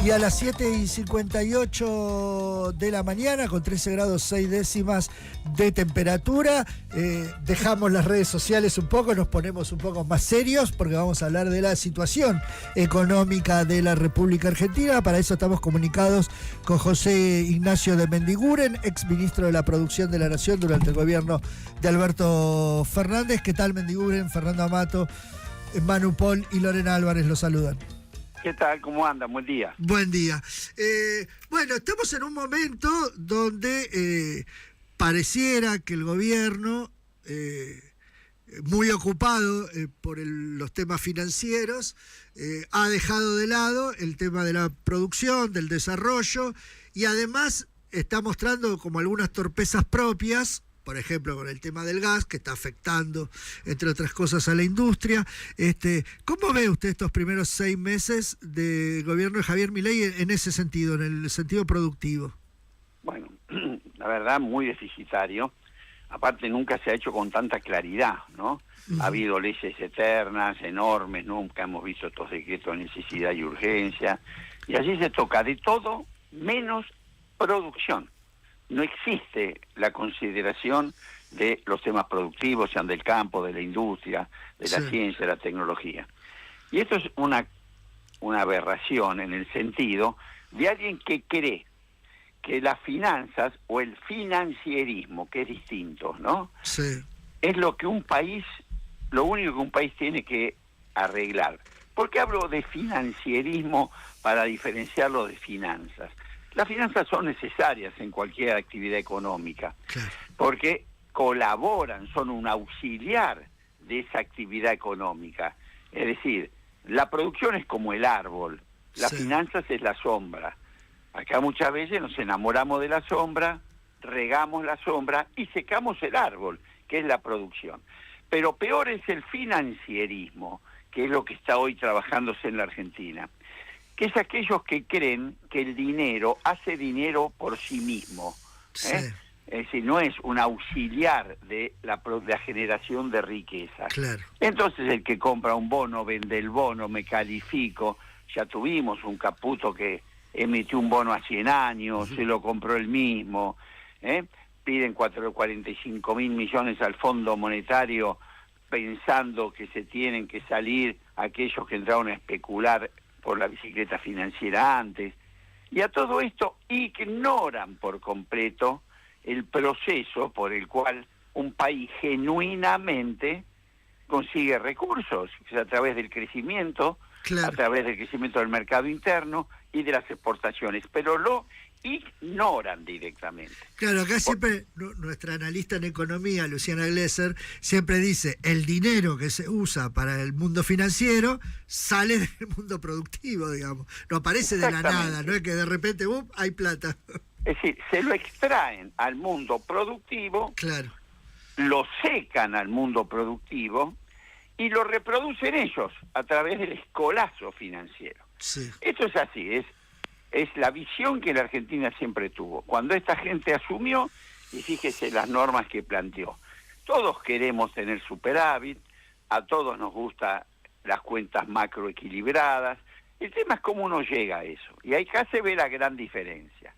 Y a las 7:58 de la mañana, con 13 grados 6 décimas de temperatura, dejamos las redes sociales un poco, nos ponemos un poco más serios porque vamos a hablar de la situación económica de la República Argentina. Para eso estamos comunicados con José Ignacio de Mendiguren, ex ministro de la Producción de la Nación durante el gobierno de Alberto Fernández. ¿Qué tal, Mendiguren? Fernando Amato, Manu Pol y Lorena Álvarez los saludan. ¿Qué tal? ¿Cómo andan? Buen día. Buen día. Bueno, estamos en un momento donde pareciera que el gobierno, muy ocupado por los temas financieros, ha dejado de lado el tema de la producción, del desarrollo, y además está mostrando como algunas torpezas propias, por ejemplo, con el tema del gas, que está afectando, entre otras cosas, a la industria. ¿Cómo ve usted estos primeros 6 meses del gobierno de Javier Milei en ese sentido, en el sentido productivo? Bueno, la verdad, muy deficitario. Aparte, nunca se ha hecho con tanta claridad, ¿no? Ha habido leyes eternas, enormes, nunca hemos visto estos decretos de necesidad y urgencia. Y allí se toca de todo menos producción. No existe la consideración de los temas productivos, sean del campo, de la industria, de la ciencia, de la tecnología. Y esto es una aberración en el sentido de alguien que cree que las finanzas o el financierismo, que es distinto, ¿no? Sí. Es lo único que un país tiene que arreglar. ¿Por qué hablo de financierismo para diferenciarlo de finanzas? Las finanzas son necesarias en cualquier actividad económica, claro, porque colaboran, son un auxiliar de esa actividad económica. Es decir, la producción es como el árbol, las finanzas es la sombra. Acá muchas veces nos enamoramos de la sombra, regamos la sombra y secamos el árbol, que es la producción. Pero peor es el financierismo, que es lo que está hoy trabajándose en la Argentina, que es aquellos que creen que el dinero hace dinero por sí mismo. Es decir, no es un auxiliar de la generación de riqueza. Claro. Entonces el que compra un bono, vende el bono, me califico. Ya tuvimos un Caputo que emitió un bono a 100 años, se lo compró él mismo. Piden 45.000 millones al Fondo Monetario pensando que se tienen que salir aquellos que entraron a especular por la bicicleta financiera antes, y a todo esto ignoran por completo el proceso por el cual un país genuinamente consigue recursos, que es a través del crecimiento, claro, a través del crecimiento del mercado interno y de las exportaciones, pero lo ignoran directamente. Claro, acá siempre nuestra analista en economía, Luciana Glesser, siempre dice, el dinero que se usa para el mundo financiero sale del mundo productivo, digamos. No aparece de la nada, no es que de repente hay plata. Es decir, se lo extraen al mundo productivo, claro, lo secan al mundo productivo y lo reproducen ellos a través del escolazo financiero. Sí. Esto es así, es la visión que la Argentina siempre tuvo. Cuando esta gente asumió, y fíjese las normas que planteó, todos queremos tener superávit, a todos nos gustan las cuentas macroequilibradas, el tema es cómo uno llega a eso, y acá se ve la gran diferencia.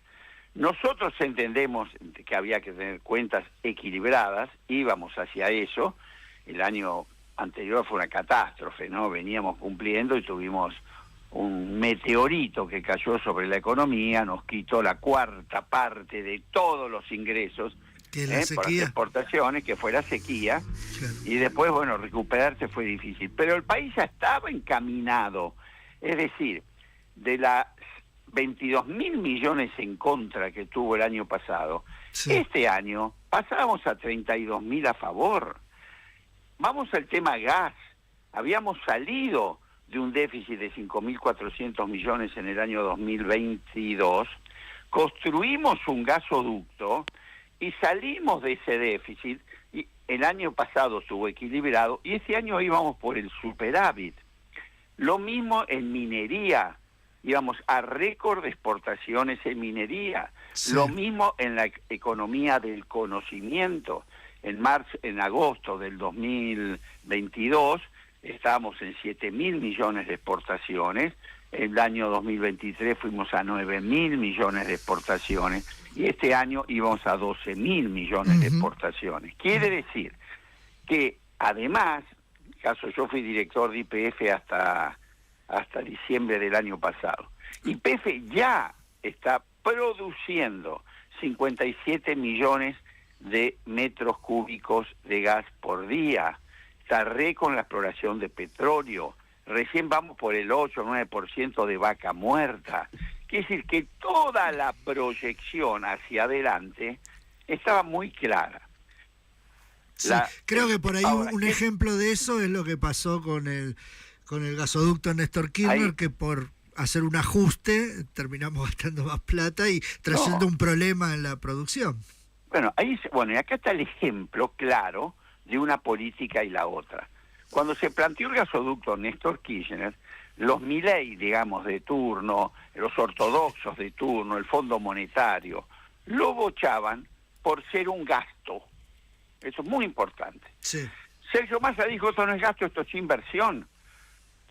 Nosotros entendemos que había que tener cuentas equilibradas, íbamos hacia eso, el año anterior fue una catástrofe, ¿no? Veníamos cumpliendo y tuvimos un meteorito que cayó sobre la economía, nos quitó la 1/4 parte de todos los ingresos por las exportaciones, que fue la sequía, claro, y después, bueno, recuperarse fue difícil. Pero el país ya estaba encaminado, es decir, de las 22.000 millones en contra que tuvo el año pasado, este año pasábamos a 32.000 a favor. Vamos al tema gas, habíamos salido de un déficit de 5.400 millones en el año 2022, construimos un gasoducto y salimos de ese déficit, y el año pasado estuvo equilibrado y este año íbamos por el superávit. Lo mismo en minería, íbamos a récord de exportaciones en minería, lo mismo en la economía del conocimiento. En agosto del 2022 estábamos en 7.000 millones de exportaciones el año 2023 fuimos a 9.000 millones de exportaciones y este año íbamos a 12.000 millones de exportaciones. Quiere decir que además, caso yo fui director de YPF hasta diciembre del año pasado, YPF ya está produciendo 57 millones de metros cúbicos de gas por día, está con la exploración de petróleo, recién vamos por el 8 o 9% de vaca muerta. Quiere decir que toda la proyección hacia adelante estaba muy clara. Sí, creo que por ahí ahora, un ejemplo de eso es lo que pasó con el gasoducto Néstor Kirchner, que por hacer un ajuste terminamos gastando más plata y trayendo un problema en la producción. Bueno, y acá está el ejemplo claro de una política y la otra. Cuando se planteó el gasoducto Néstor Kirchner, los Milei, digamos, de turno, los ortodoxos de turno, el Fondo Monetario, lo bochaban por ser un gasto. Eso es muy importante. Sí. Sergio Massa dijo, esto no es gasto, esto es inversión.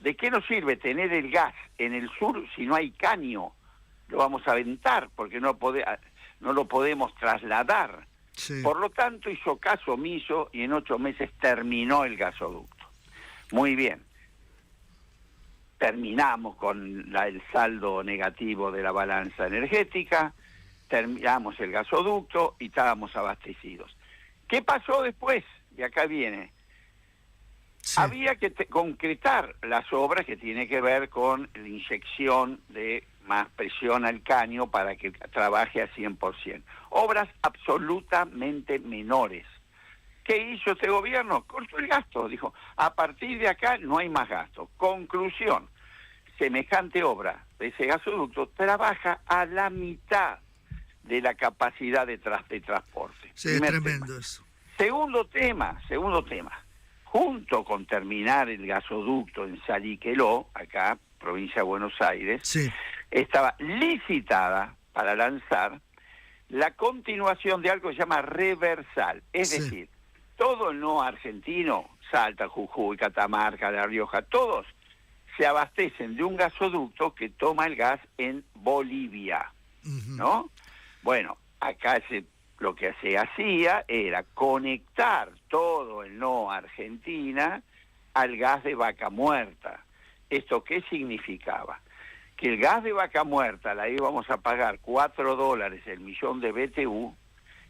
¿De qué nos sirve tener el gas en el sur si no hay caño? Lo vamos a aventar porque no lo podemos trasladar. Sí. Por lo tanto, hizo caso omiso y en 8 meses terminó el gasoducto. Muy bien. Terminamos con el saldo negativo de la balanza energética, terminamos el gasoducto y estábamos abastecidos. ¿Qué pasó después? Y acá viene. Sí. Había que concretar las obras que tienen que ver con la inyección de más presión al caño para que trabaje a 100%. Obras absolutamente menores. ¿Qué hizo este gobierno? Cortó el gasto. Dijo, a partir de acá no hay más gasto. Conclusión, semejante obra de ese gasoducto trabaja a la mitad de la capacidad de transporte. Sí, es tremendo eso. Segundo tema. Junto con terminar el gasoducto en Salliqueló, acá, provincia de Buenos Aires, sí, estaba licitada para lanzar la continuación de algo que se llama reversal. Es decir, todo el no argentino, Salta, Jujuy, Catamarca, La Rioja, todos se abastecen de un gasoducto que toma el gas en Bolivia, ¿no? Bueno, acá lo que se hacía era conectar todo el no Argentina al gas de Vaca Muerta. ¿Esto qué significaba? Que el gas de Vaca Muerta la íbamos a pagar $4 el millón de BTU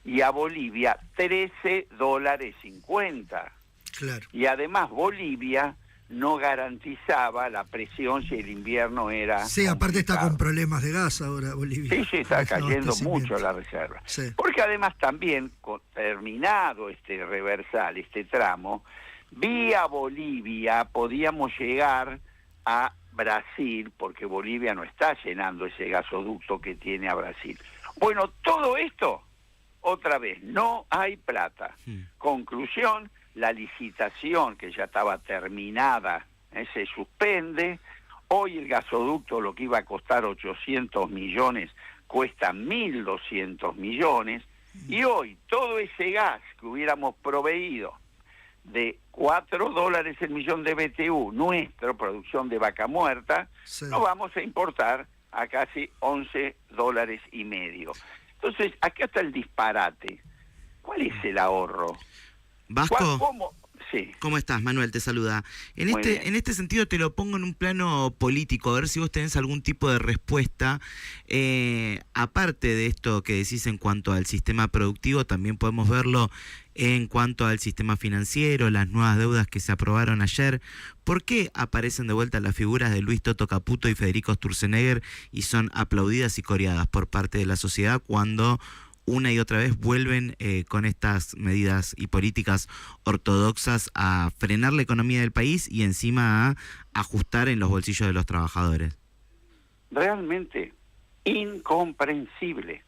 y a Bolivia $13.50. Claro. Y además Bolivia no garantizaba la presión si el invierno era... Sí, aparte está con problemas de gas ahora Bolivia. Sí, está cayendo mucho la reserva. Sí. Porque además también, terminado este reversal, este tramo, vía Bolivia podíamos llegar a Brasil, porque Bolivia no está llenando ese gasoducto que tiene a Brasil. Bueno, todo esto, otra vez, no hay plata. Conclusión, la licitación que ya estaba terminada se suspende. Hoy el gasoducto, lo que iba a costar 800 millones, cuesta 1.200 millones. Y hoy todo ese gas que hubiéramos proveído de $4 el millón de BTU, nuestra producción de Vaca Muerta, lo vamos a importar a casi $11.50. Entonces, acá está el disparate. ¿Cuál es el ahorro? Vasco, ¿Cómo? Sí. ¿Cómo estás? Manuel te saluda. En este sentido te lo pongo en un plano político, a ver si vos tenés algún tipo de respuesta. Aparte de esto que decís en cuanto al sistema productivo, también podemos verlo en cuanto al sistema financiero, las nuevas deudas que se aprobaron ayer. ¿Por qué aparecen de vuelta las figuras de Luis Toto Caputo y Federico Sturzenegger y son aplaudidas y coreadas por parte de la sociedad cuando una y otra vez vuelven con estas medidas y políticas ortodoxas a frenar la economía del país y encima a ajustar en los bolsillos de los trabajadores? Realmente incomprensible.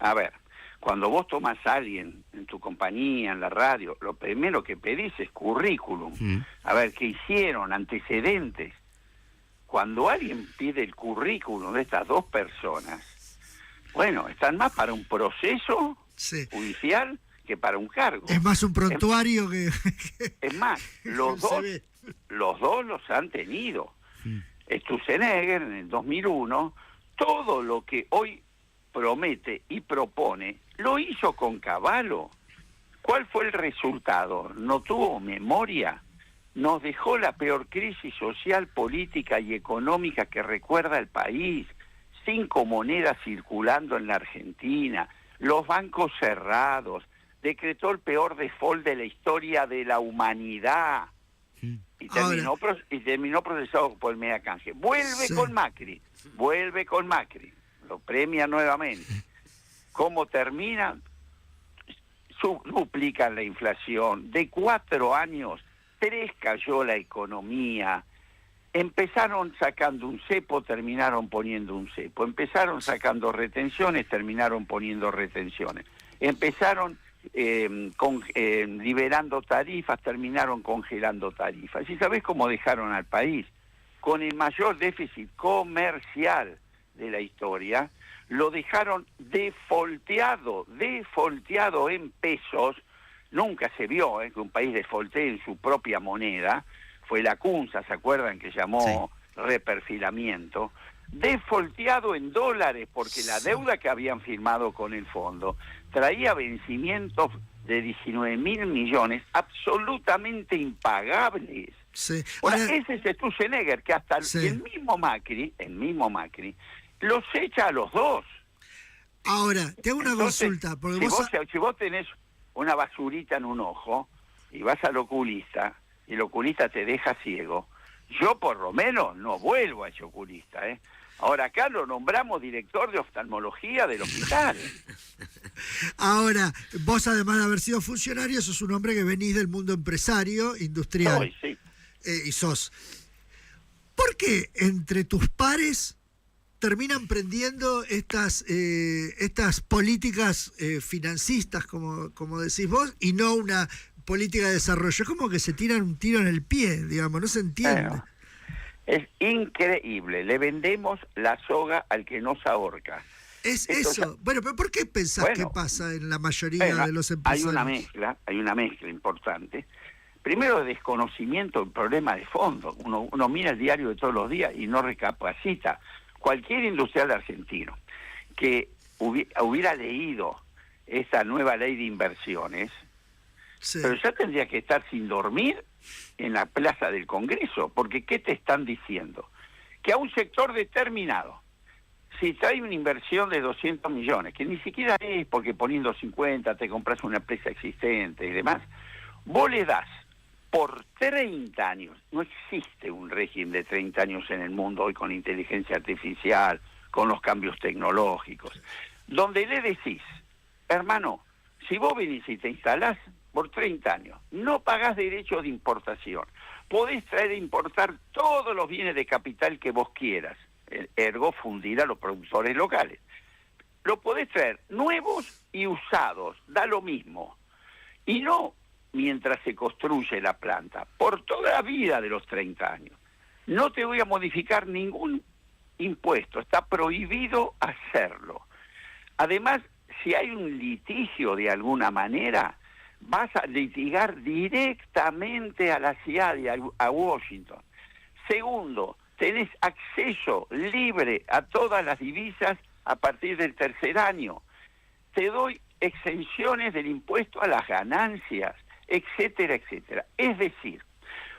A ver, cuando vos tomás a alguien en tu compañía, en la radio, lo primero que pedís es currículum. A ver, ¿qué hicieron? Antecedentes. Cuando alguien pide el currículum de estas dos personas, bueno, están más para un proceso judicial que para un cargo. Es más un prontuario que... Es más, los dos los han tenido. Sturzenegger en el 2001, todo lo que hoy promete y propone, lo hizo con Cavallo. ¿Cuál fue el resultado? No tuvo memoria. Nos dejó la peor crisis social, política y económica que recuerda el país. 5 monedas circulando en la Argentina, los bancos cerrados, decretó el peor default de la historia de la humanidad y terminó procesado por el mega canje. Vuelve con Macri, lo premia nuevamente. ¿Cómo termina? Duplican la inflación. De 4 años, 3 cayó la economía. Empezaron sacando un cepo, terminaron poniendo un cepo. Empezaron sacando retenciones, terminaron poniendo retenciones. Empezaron liberando tarifas, terminaron congelando tarifas. ¿Y sabés cómo dejaron al país? Con el mayor déficit comercial de la historia, lo dejaron defolteado en pesos. Nunca se vio que un país defoltee en su propia moneda. Fue la CUNSA, ¿se acuerdan? Que llamó reperfilamiento. Defolteado en dólares, porque la deuda que habían firmado con el fondo traía vencimientos de 19.000 millones absolutamente impagables. Ahora, ese es Sturzenegger, que hasta el mismo Macri, los echa a los dos. Ahora, te hago una consulta. Porque si vos tenés una basurita en un ojo y vas al oculista, y el oculista te deja ciego, yo por lo menos no vuelvo a ese oculista, ¿eh? Ahora acá lo nombramos director de oftalmología del hospital. Ahora, vos además de haber sido funcionario, sos un hombre que venís del mundo empresario, industrial. Sí. Y sos. ¿Por qué entre tus pares terminan prendiendo estas políticas financistas, como decís vos, y no una política de desarrollo? Es como que se tiran un tiro en el pie, digamos, no se entiende. Bueno, es increíble, le vendemos la soga al que nos ahorca. Eso. Bueno, pero ¿por qué pensás que pasa en la mayoría de los empresarios? Hay una mezcla importante. Primero, desconocimiento del problema de fondo. Uno mira el diario de todos los días y no recapacita. Cualquier industrial argentino que hubiera leído esta nueva ley de inversiones, pero ya tendría que estar sin dormir en la plaza del Congreso, porque ¿qué te están diciendo? Que a un sector determinado, si trae una inversión de 200 millones, que ni siquiera es porque poniendo 50 te compras una empresa existente y demás, vos le das por 30 años, no existe un régimen de 30 años en el mundo hoy con inteligencia artificial, con los cambios tecnológicos, donde le decís, hermano, si vos venís y te instalás por 30 años, no pagás derechos de importación, podés traer e importar todos los bienes de capital que vos quieras, ergo fundir a los productores locales. Lo podés traer nuevos y usados, da lo mismo. Y no mientras se construye la planta, por toda la vida de los 30 años. No te voy a modificar ningún impuesto, está prohibido hacerlo. Además, si hay un litigio de alguna manera, vas a litigar directamente a la CIA, a Washington. Segundo, tenés acceso libre a todas las divisas a partir del 3er año. Te doy exenciones del impuesto a las ganancias, etcétera, etcétera. Es decir,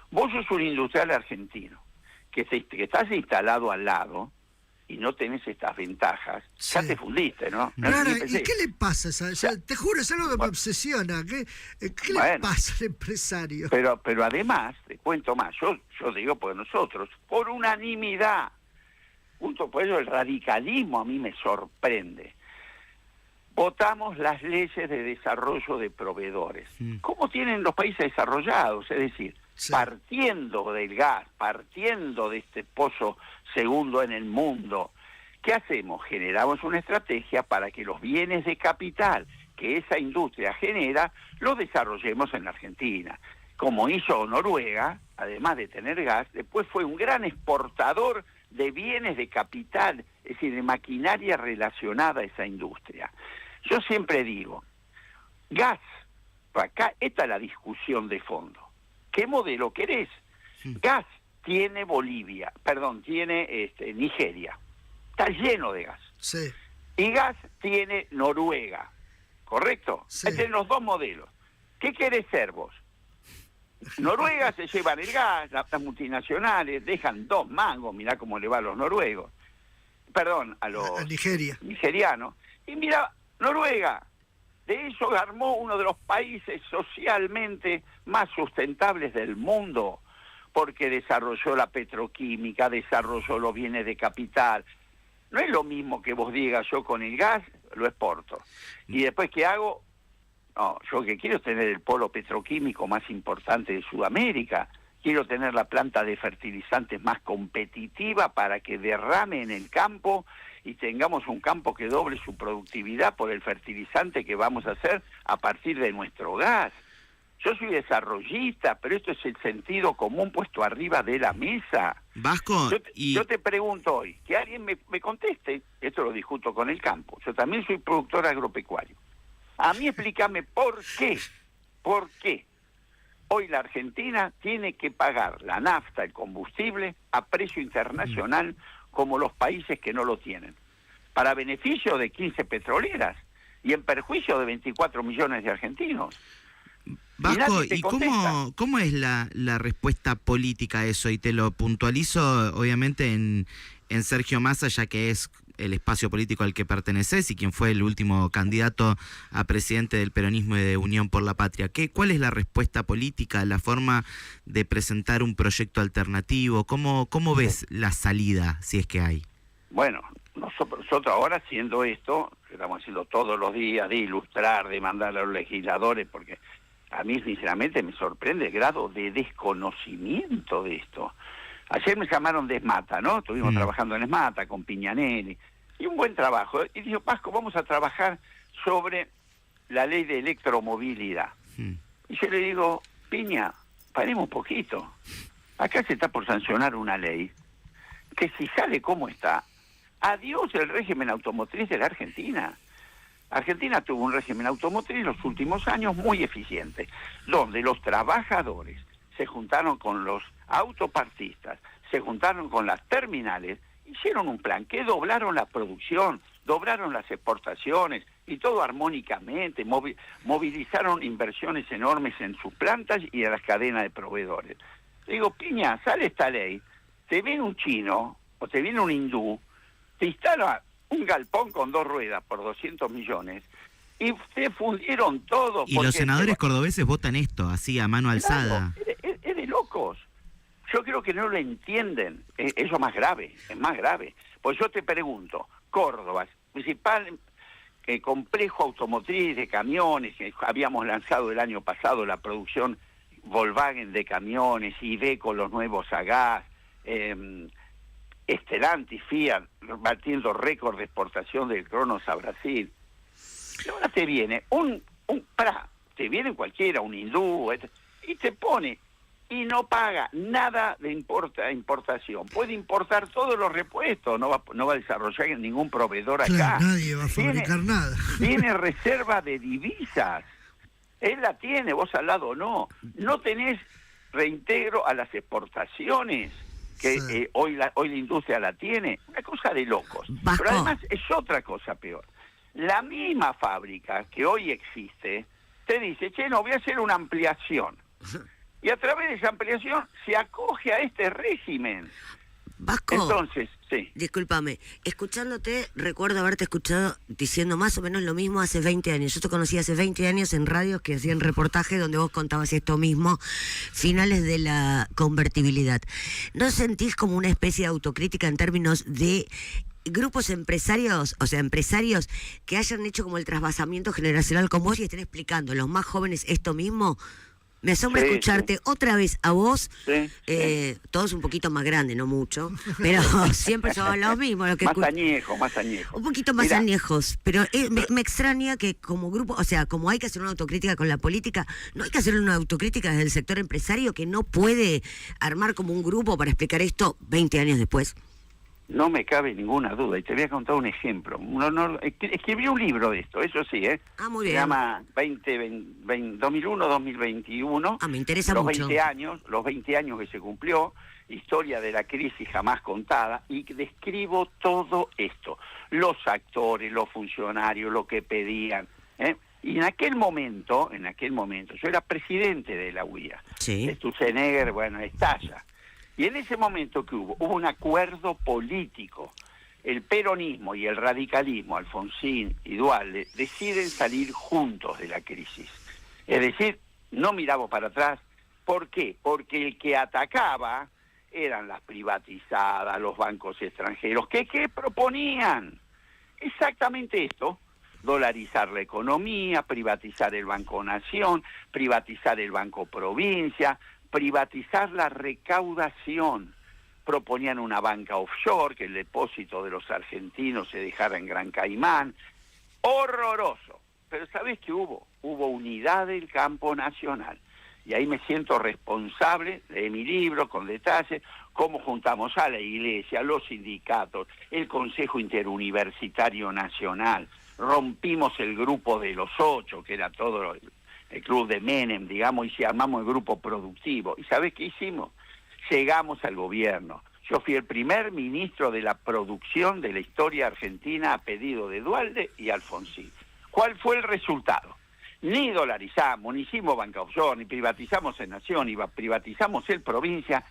vos sos un industrial argentino que estás instalado al lado y no tenés estas ventajas, ya te fundiste, ¿no? Claro, ¿y qué le pasa? Te juro, es algo que me obsesiona. ¿Qué le pasa al empresario? Pero además, te cuento más, yo digo por nosotros, por unanimidad, junto por eso el radicalismo a mí me sorprende. Votamos las leyes de desarrollo de proveedores. ¿Cómo tienen los países desarrollados? Es decir, partiendo del gas, partiendo de este pozo segundo en el mundo, ¿qué hacemos? Generamos una estrategia para que los bienes de capital que esa industria genera, los desarrollemos en la Argentina. Como hizo Noruega, además de tener gas, después fue un gran exportador de bienes de capital, es decir, de maquinaria relacionada a esa industria. Yo siempre digo, gas, acá esta es la discusión de fondo. ¿Qué modelo querés? Gas tiene tiene Nigeria. Está lleno de gas. Sí. Y gas tiene Noruega, ¿correcto? Sí. Tienen los dos modelos. ¿Qué querés ser vos? Noruega se llevan el gas, las multinacionales dejan 2 mangos, mirá cómo le va a los noruegos. Perdón, a los nigerianos. Y mira, Noruega, de eso armó uno de los países socialmente más sustentables del mundo, porque desarrolló la petroquímica, desarrolló los bienes de capital. No es lo mismo que vos digas, yo con el gas lo exporto. Y después, ¿qué hago? No, yo que quiero es tener el polo petroquímico más importante de Sudamérica. Quiero tener la planta de fertilizantes más competitiva para que derrame en el campo y tengamos un campo que doble su productividad por el fertilizante que vamos a hacer a partir de nuestro gas. Yo soy desarrollista, pero esto es el sentido común puesto arriba de la mesa. Vasco, yo te pregunto hoy, que alguien me conteste, esto lo discuto con el campo, yo también soy productor agropecuario. A mí explícame por qué hoy la Argentina tiene que pagar la nafta, el combustible, a precio internacional como los países que no lo tienen, para beneficio de 15 petroleras y en perjuicio de 24 millones de argentinos. Vasco, ¿y cómo es la respuesta política a eso? Y te lo puntualizo, obviamente, en Sergio Massa, ya que es el espacio político al que perteneces y quien fue el último candidato a presidente del peronismo y de Unión por la Patria. ¿Cuál es la respuesta política, la forma de presentar un proyecto alternativo? ¿Cómo ves la salida, si es que hay? Bueno, nosotros ahora haciendo esto, que estamos haciendo todos los días, de ilustrar, de mandar a los legisladores, porque a mí sinceramente me sorprende el grado de desconocimiento de esto. Ayer me llamaron de ESMATA, ¿no? Estuvimos trabajando en ESMATA con Piñanelli, y un buen trabajo. Y dijo, Vasco, vamos a trabajar sobre la ley de electromovilidad. Y yo le digo, Piña, paremos un poquito. Acá se está por sancionar una ley que si sale como está, adiós el régimen automotriz de la Argentina. Argentina tuvo un régimen automotriz en los últimos años muy eficiente, donde los trabajadores se juntaron con los autopartistas, se juntaron con las terminales, hicieron un plan que doblaron la producción, doblaron las exportaciones y todo armónicamente, movilizaron inversiones enormes en sus plantas y en las cadenas de proveedores. Digo, Piña, sale esta ley, te viene un chino o te viene un hindú, te instala un galpón con 2 ruedas por 200 millones y se fundieron todos. Y los senadores cordobeses votan esto, así a mano alzada. Es de locos. Yo creo que no lo entienden. Eso es más grave, Pues yo te pregunto, Córdoba, principal complejo automotriz de camiones, habíamos lanzado el año pasado la producción Volkswagen de camiones, Iveco los nuevos a gas, Stellantis, Fiat, batiendo récord de exportación del Cronos a Brasil. Y ahora te viene te viene cualquiera, un hindú, y te pone, y no paga nada de importación. Puede importar todos los repuestos, no va a desarrollar ningún proveedor acá. Claro, nadie va a fabricar nada. Tiene reserva de divisas. Él la tiene, vos al lado no. No tenés reintegro a las exportaciones, que sí. Hoy la industria la tiene. Una cosa de locos. Vasco. Pero además es otra cosa peor. La misma fábrica que hoy existe te dice, che, no, voy a hacer una ampliación. Y a través de esa ampliación se acoge a este régimen. Vasco, entonces, sí. Discúlpame, escuchándote, recuerdo haberte escuchado diciendo más o menos lo mismo hace 20 años. Yo te conocí hace 20 años en radios que hacían reportajes donde vos contabas esto mismo, finales de la convertibilidad. ¿No sentís como una especie de autocrítica en términos de grupos empresarios, o sea, empresarios que hayan hecho como el trasvasamiento generacional con vos y estén explicando a los más jóvenes esto mismo? Me asombra escucharte otra vez a vos, todos un poquito más grandes, no mucho, pero siempre son los mismos. Lo que más añejos. Un poquito más añejos, pero me extraña que como grupo, o sea, como hay que hacer una autocrítica con la política, no hay que hacer una autocrítica desde el sector empresario que no puede armar como un grupo para explicar esto 20 años después. No me cabe ninguna duda, y te voy a contar un ejemplo. Escribí un libro de esto, eso sí, muy se bien. llama 2001-2021. Me interesa los mucho. 20 años que se cumplió, historia de la crisis jamás contada, y describo todo esto. Los actores, los funcionarios, lo que pedían. Y en aquel momento, yo era presidente de la UIA. Sí. Sturzenegger, estalla. Y en ese momento que hubo un acuerdo político. El peronismo y el radicalismo, Alfonsín y Duhalde, deciden salir juntos de la crisis. Es decir, no miramos para atrás. ¿Por qué? Porque el que atacaba eran las privatizadas, los bancos extranjeros. ¿Qué proponían? Exactamente esto. Dolarizar la economía, privatizar el Banco Nación, privatizar el Banco Provincia, privatizar la recaudación. Proponían una banca offshore, que el depósito de los argentinos se dejara en Gran Caimán. Horroroso. Pero ¿sabés qué hubo? Hubo unidad del campo nacional. Y ahí me siento responsable de mi libro, con detalles, cómo juntamos a la iglesia, los sindicatos, el Consejo Interuniversitario Nacional. Rompimos el grupo de los 8, que era todo el club de Menem, digamos, y armamos el grupo productivo. ¿Y sabés qué hicimos? Llegamos al gobierno. Yo fui el primer ministro de la producción de la historia argentina a pedido de Duhalde y Alfonsín. ¿Cuál fue el resultado? Ni dolarizamos, ni hicimos banca offshore, ni privatizamos en Nación, ni privatizamos el Provincia,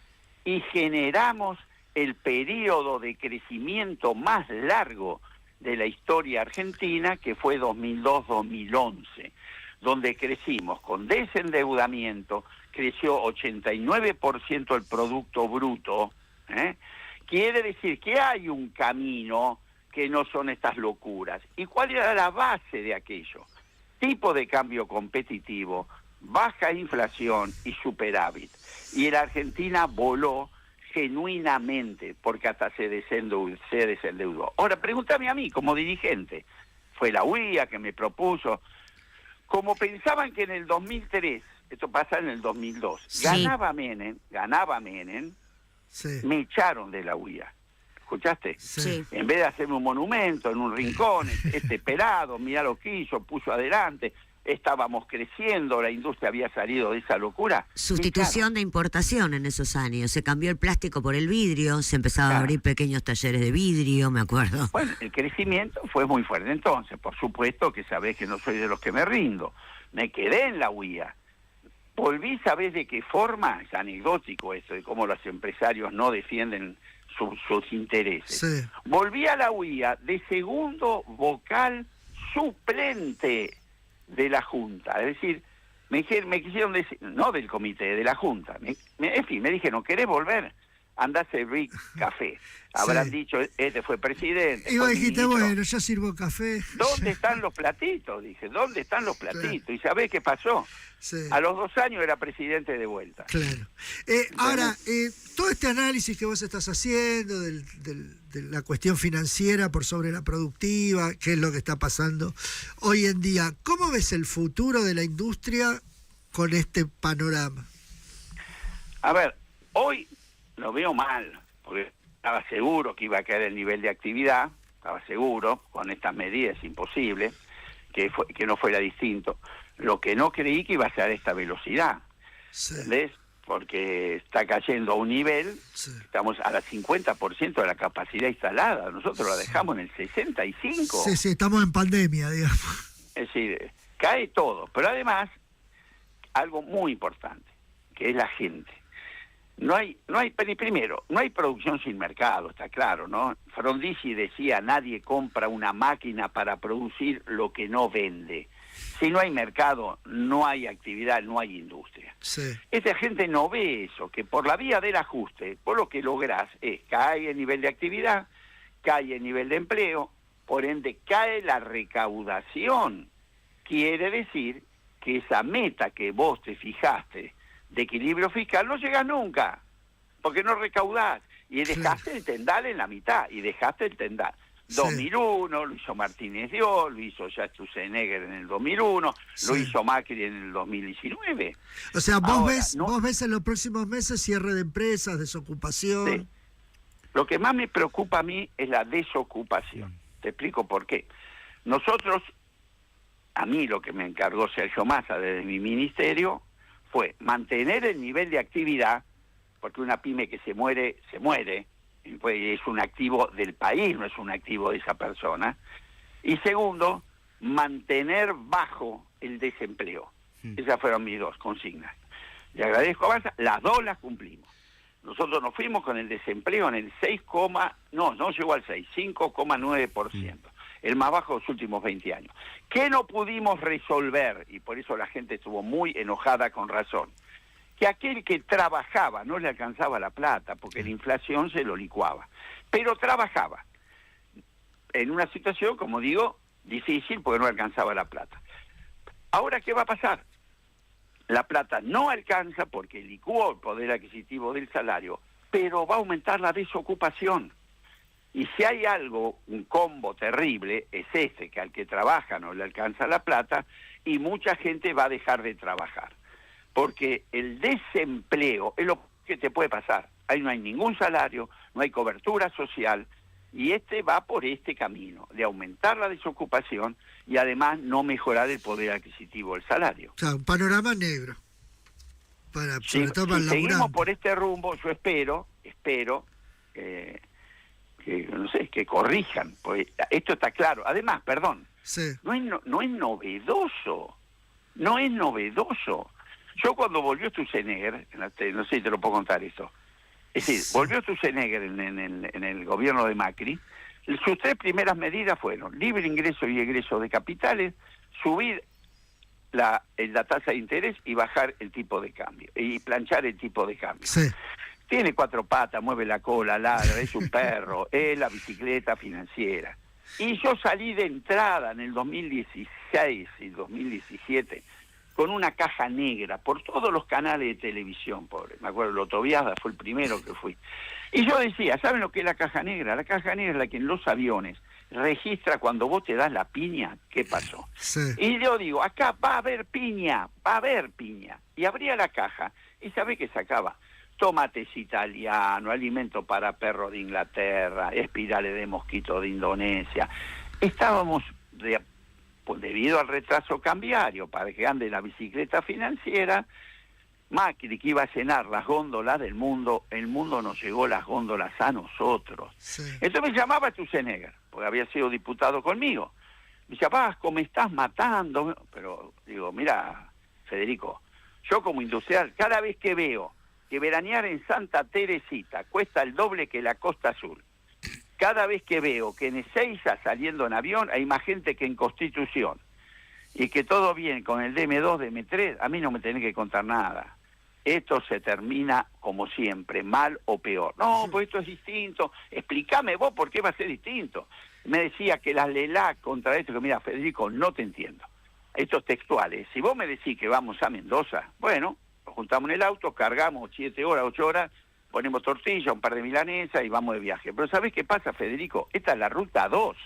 y generamos el periodo de crecimiento más largo de la historia argentina, que fue 2002-2011, donde crecimos con desendeudamiento, creció 89% el Producto Bruto. Quiere decir que hay un camino que no son estas locuras. ¿Y cuál era la base de aquello? Tipo de cambio competitivo, baja inflación y superávit. Y la Argentina voló genuinamente, porque hasta se desendeudó. Ahora, pregúntame a mí, como dirigente. Fue la UIA que me propuso. Como pensaban que en el 2003, esto pasa en el 2002, sí, ganaba Menem, Sí. me echaron de la UIA. ¿Escuchaste? Sí. En vez de hacerme un monumento en un rincón, pelado, mirá lo que hizo, puso adelante, estábamos creciendo, la industria había salido de esa locura. Sustitución de importación en esos años. Se cambió el plástico por el vidrio, se empezaban a abrir pequeños talleres de vidrio, me acuerdo. Bueno, el crecimiento fue muy fuerte. Entonces, por supuesto que sabés que no soy de los que me rindo. Me quedé en la UIA. Volví, ¿sabés de qué forma? Es anecdótico esto, de cómo los empresarios no defienden sus intereses. Sí. Volví a la UIA de segundo vocal suplente de la Junta. Es decir, me quisieron decir, no del comité, de la Junta. En fin, me dijeron, ¿querés volver? Andá a servir café. Habrán dicho, este fue presidente. Y vos fue dijiste, ministro. bueno, yo sirvo café. ¿Dónde están los platitos? Dije, ¿dónde están los platitos? Claro. ¿Y sabés qué pasó? Sí. A los 2 años era presidente de vuelta. Claro. Ahora, todo este análisis que vos estás haciendo de la cuestión financiera por sobre la productiva, qué es lo que está pasando hoy en día, ¿cómo ves el futuro de la industria con este panorama? A ver, hoy lo veo mal, porque estaba seguro que iba a caer el nivel de actividad, estaba seguro, con estas medidas es imposible, que no fuera distinto. Lo que no creí que iba a ser a esta velocidad, Sí. ¿entendés? Porque está cayendo a un nivel, Sí. estamos a la 50% de la capacidad instalada, nosotros la dejamos en el 65%. Sí, estamos en pandemia, digamos. Es decir, cae todo, pero además, algo muy importante, que es la gente. Primero, no hay producción sin mercado, está claro, ¿no? Frondizi decía, nadie compra una máquina para producir lo que no vende. Si no hay mercado, no hay actividad, no hay industria. Sí. Esta gente no ve eso, que por la vía del ajuste, por lo que lográs es cae el nivel de actividad, cae el nivel de empleo, por ende cae la recaudación. Quiere decir que esa meta que vos te fijaste de equilibrio fiscal no llegas nunca, porque no recaudás, y dejaste el tendal en la mitad, y dejaste el tendal. 2001, lo hizo Martínez Dios, lo hizo ya Sturzenegger en el 2001, lo hizo Macri en el 2019. O sea, vos Ahora, ves en los próximos meses cierre de empresas, desocupación. Lo que más me preocupa a mí es la desocupación. Te explico por qué. Nosotros, a mí lo que me encargó Sergio Massa desde mi ministerio fue mantener el nivel de actividad, porque una pyme que se muere, es un activo del país, no es un activo de esa persona. Y segundo, mantener bajo el desempleo. Esas fueron mis dos consignas. Le agradezco a Massa, las dos las cumplimos. Nosotros nos fuimos con el desempleo en el no llegó al 6, 5,9%. El más bajo de los últimos 20 años. ¿Qué no pudimos resolver? Y por eso la gente estuvo muy enojada con razón. Que aquel que trabajaba no le alcanzaba la plata, porque la inflación se lo licuaba. Pero trabajaba en una situación, como digo, difícil, porque no alcanzaba la plata. Ahora, ¿qué va a pasar? La plata no alcanza porque licuó el poder adquisitivo del salario, pero va a aumentar la desocupación. Y si hay algo, un combo terrible, es que al que trabaja no le alcanza la plata y mucha gente va a dejar de trabajar. Porque el desempleo es lo que te puede pasar. Ahí no hay ningún salario, no hay cobertura social y va por este camino de aumentar la desocupación y además no mejorar el poder adquisitivo del salario. O sea, un panorama negro. Sobre todo para el si seguimos laburante. por este rumbo, yo espero que corrijan, porque esto está claro. Además, perdón, Sí. no es novedoso. Yo cuando volvió Sturzenegger, no sé si te lo puedo contar esto, es decir, volvió Sturzenegger en el gobierno de Macri, sus 3 primeras medidas fueron libre ingreso y egreso de capitales, subir la tasa de interés y bajar el tipo de cambio, y planchar el tipo de cambio. Sí. Tiene 4 patas, mueve la cola, ladra, es un perro, es la bicicleta financiera. Y yo salí de entrada en el 2016 y 2017 con una caja negra por todos los canales de televisión, pobre. Me acuerdo, Loto Biada fue el primero que fui. Y yo decía, ¿saben lo que es la caja negra? La caja negra es la que en los aviones registra cuando vos te das la piña, ¿qué pasó? Sí. Y yo digo, acá va a haber piña. Y abría la caja y ¿sabe qué sacaba? Tomates italianos, alimento para perros de Inglaterra, espirales de mosquito de Indonesia. Estábamos, debido al retraso cambiario, para que ande la bicicleta financiera, Macri, que iba a llenar las góndolas del mundo, el mundo nos llegó las góndolas a nosotros. Sí. Entonces me llamaba Sturzenegger, porque había sido diputado conmigo. Me decía, Vasco, me estás matando. Pero digo, mira, Federico, yo como industrial, cada vez que veo que veranear en Santa Teresita cuesta el doble que la Costa Azul, cada vez que veo que en Ezeiza saliendo en avión hay más gente que en Constitución, y que todo bien con el DM2, DM3, a mí no me tenés que contar nada. Esto se termina como siempre, mal o peor. No, pues esto es distinto. Explícame vos por qué va a ser distinto. Me decía que las LELAC contra esto, que mira, Federico, no te entiendo. Estos textuales, si vos me decís que vamos a Mendoza, bueno, nos juntamos en el auto, cargamos 7 horas, 8 horas, ponemos tortilla, un par de milanesas y vamos de viaje. Pero ¿sabés qué pasa, Federico? Esta es la ruta 2.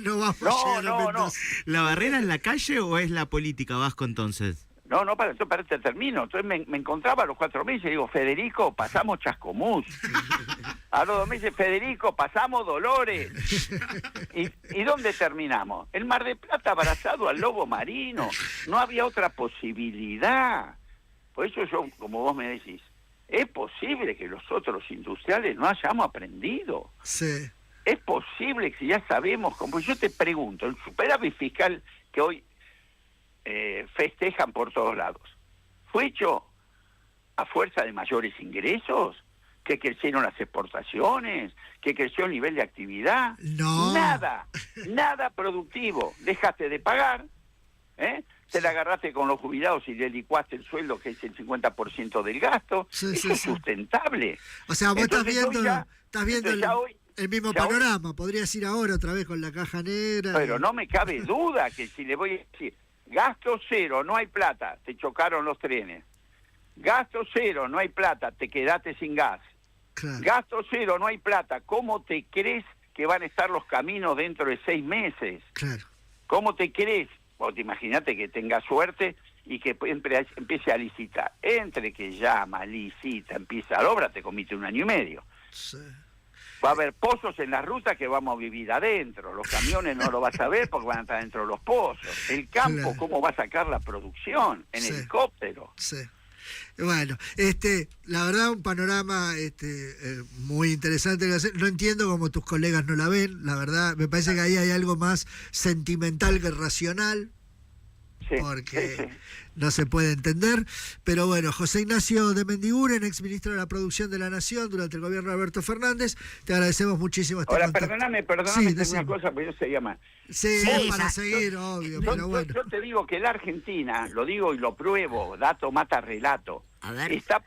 No vamos a llegar a Mendoza. ¿La barrera es la calle o es la política, Vasco, entonces? No, para este termino. Entonces me encontraba a los 4 meses y digo, Federico, pasamos Chascomús. A los 2 meses, Federico, pasamos Dolores. ¿Y dónde terminamos? El Mar de Plata abrazado al lobo marino. No había otra posibilidad. Por eso yo, como vos me decís, es posible que los otros industriales no hayamos aprendido. Sí. Es posible que si ya sabemos, como yo te pregunto, el superávit fiscal que hoy festejan por todos lados, ¿fue hecho a fuerza de mayores ingresos? ¿Que crecieron las exportaciones? ¿Que creció el nivel de actividad? No. Nada productivo. Dejaste de pagar, te la agarraste con los jubilados y le licuaste el sueldo, que es el 50% del gasto. Sí, Eso sí, es sí. sustentable. O sea, vos Entonces, estás viendo entonces ya hoy, el mismo ya hoy- panorama. Podrías ir ahora otra vez con la caja negra. Pero no me cabe duda que si le voy a decir, gasto cero, no hay plata, te chocaron los trenes. Gasto cero, no hay plata, te quedaste sin gas. Claro. Gasto cero, no hay plata, ¿cómo te crees que van a estar los caminos dentro de 6 meses? Claro. ¿Cómo te crees? Vos te imaginate que tenga suerte y que empiece a licitar. Entre que llama, licita, empieza la obra, te comiste 1 año y medio. Sí. Va a haber pozos en las rutas que vamos a vivir adentro. Los camiones no lo vas a ver porque van a estar dentro de los pozos. El campo, Claro. ¿cómo va a sacar la producción? En Sí. helicóptero. Sí. Bueno, la verdad un panorama muy interesante. No entiendo cómo tus colegas no la ven. La verdad, me parece que ahí hay algo más sentimental que racional, Sí, porque sí, sí. no se puede entender. Pero bueno, José Ignacio de Mendiguren, exministro de la Producción de la Nación durante el gobierno de Alberto Fernández, te agradecemos muchísimo este Ahora, contacto. perdóname, Sí, tengo decime. una cosa, pero yo se llama. Sí, Sí, para exacto. seguir, obvio, pero bueno. Yo te digo que la Argentina, lo digo y lo pruebo, dato mata relato, A ver. está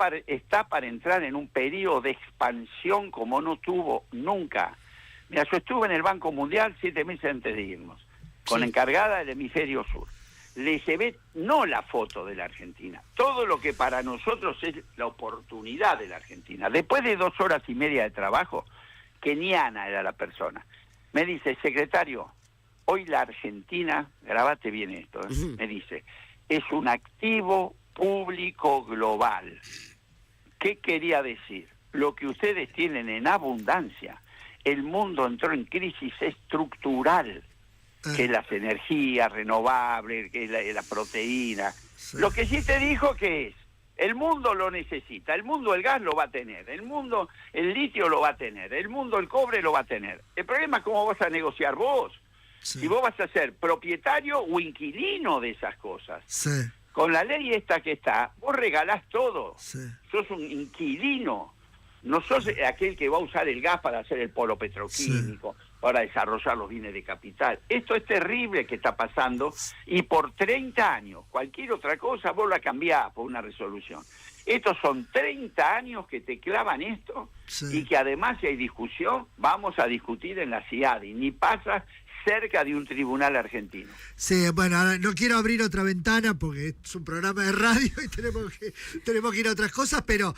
para entrar en un periodo de expansión como no tuvo nunca. Mira, yo estuve en el Banco Mundial 7 meses antes de irnos, con Sí. encargada del hemisferio sur. Le llevé no la foto de la Argentina, todo lo que para nosotros es la oportunidad de la Argentina. Después de 2 horas y media de trabajo, keniana era la persona, me dice, secretario, hoy la Argentina, grabate bien esto, Ujú. me dice, es un activo público global. ¿Qué quería decir? Lo que ustedes tienen en abundancia. El mundo entró en crisis estructural, que es las energías renovables, que es la proteína. Sí. Lo que sí te dijo que es, el mundo lo necesita, el mundo el gas lo va a tener, el mundo el litio lo va a tener, el mundo el cobre lo va a tener. El problema es cómo vas a negociar vos. Sí. Si vos vas a ser propietario o inquilino de esas cosas. Sí, Con la ley esta que está, vos regalás todo. sí. Sos un inquilino. No sos aquel que va a usar el gas para hacer el polo petroquímico, para desarrollar los bienes de capital. Esto es terrible que está pasando y por 30 años, cualquier otra cosa, vos la cambiás por una resolución. Estos son 30 años que te clavan esto Sí. y que además si hay discusión, vamos a discutir en la CIADI, ni pasa cerca de un tribunal argentino. Sí, bueno, ahora no quiero abrir otra ventana porque es un programa de radio y tenemos que ir a otras cosas, pero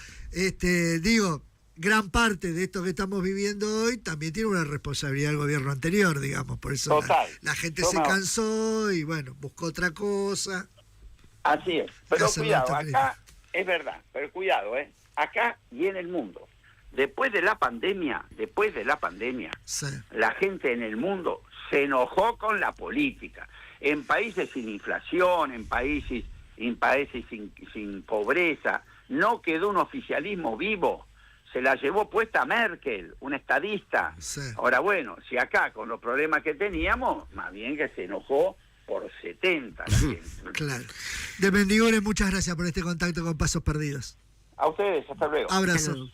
digo, gran parte de esto que estamos viviendo hoy también tiene una responsabilidad del gobierno anterior, digamos, por eso Total. la gente Toma. se cansó y bueno, buscó otra cosa. Así es. Pero Hace cuidado, rato, acá es verdad, pero cuidado, acá y en el mundo. Después de la pandemia, Sí, la gente en el mundo se enojó con la política. En países sin inflación, en países sin pobreza, no quedó un oficialismo vivo. Se la llevó puesta Merkel, una estadista. sí. Ahora bueno, si acá con los problemas que teníamos, más bien que se enojó por 70 la gente. Claro. De Mendiguren, muchas gracias por este contacto con Pasos Perdidos. A ustedes, hasta luego. Abrazo. Hasta luego.